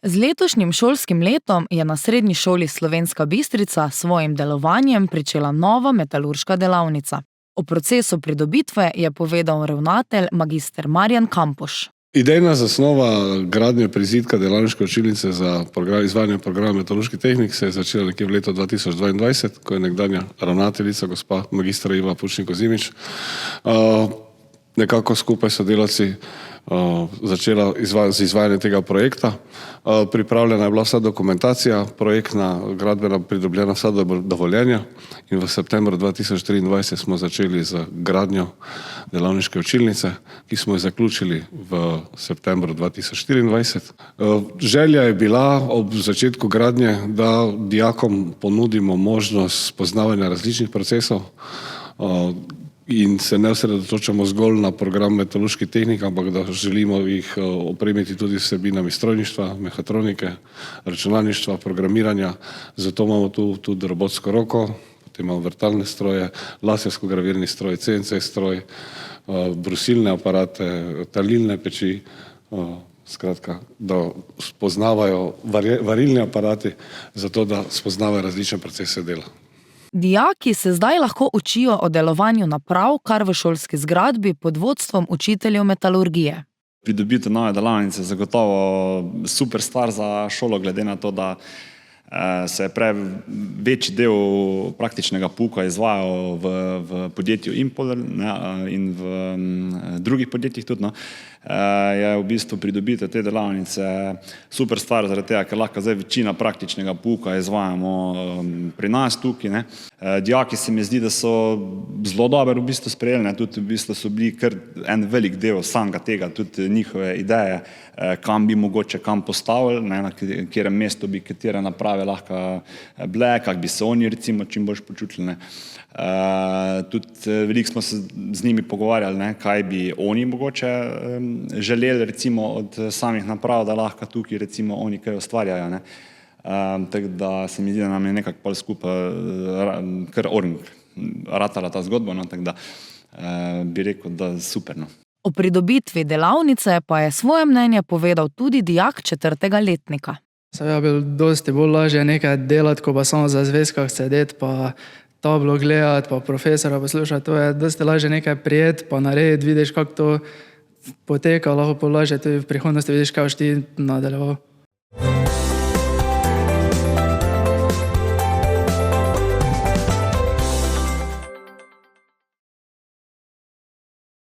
Z letošnjim šolskim letom je na Srednji šoli Slovenska Bistrica s svojim delovanjem pričela nova metalurška delavnica. O procesu pridobitve je povedal ravnatelj magister Marjan Kampuš. Idejna zasnova gradnje prizidka delavniške učilnice za izvajanje programa metalurških tehnik se je začela nekje v letu 2022, ko je nekdanja ravnateljica, gospa magistra Iva Pučnik-Kozimič, nekako skupaj s sodelavci začela z izvajanjem tega projekta. Pripravljena je bila vsa dokumentacija, projektna, gradbena, pridobljena vsa dovoljenja in v septembru 2023 smo začeli z gradnjo delavniške učilnice, ki smo jo zaključili v septembru 2024. Želja je bila ob začetku gradnje, da dijakom ponudimo možnost spoznavanja različnih procesov, in se ne osredotočamo zgolj na program metalurških tehnik, ampak da želimo jih opremiti tudi s vsebinami strojništva, mehatronike, računalništva, programiranja. Zato imamo tu tudi robotsko roko, potem imamo vrtalne stroje, lasersko gravirni stroj, CNC stroj, brusilne aparate, talilne peči, skratka, da spoznavajo varilni aparati, zato da spoznavajo različne procese dela. Dijaki se zdaj lahko učijo o delovanju naprav kar v šolski zgradbi pod vodstvom učiteljev metalurgije. Pridobitev nove delavnice je zagotovo super stvar za šolo, glede na to, da se je večji del praktičnega pouka izvajal v podjetju Impol in v drugih podjetjih tudi. Je v bistvu pridobitev te delavnice super stvar, zaradi tega, ker lahko zdaj večina praktičnega pouka izvajamo pri nas tukaj. Dijaki se mi zdi, da so zelo dobro v bistvu sprejeli, tudi v bistvu so bili kar en velik del samega tega, tudi njihove ideje, kam bi mogoče kam postavili, na katerem mestu bi katere naprave lahko bile, kak bi se oni recimo čim bolj počutili. Tudi veliko smo se z njimi pogovarjali, kaj bi oni mogoče želeli recimo od samih naprav, da lahko tukaj recimo oni kaj ustvarjajo. Tako da se mi zdi, da nam je nekako pol skupaj kar ratala ta zgodba, tako da bi rekel, da super. O pridobitvi delavnice pa je svoje mnenje povedal tudi dijak 4. letnika. Seveda bi bilo dosti bolj lažje nekaj delati, ko pa samo za zvezkah sedeti, pa tablo gledati, pa profesora poslušati. To je dosti lažje nekaj prijeti, pa narediti, vidiš, kako to poteka, lahko lažje tudi v prihodnosti vidiš, kaj boš ti nadaljeval.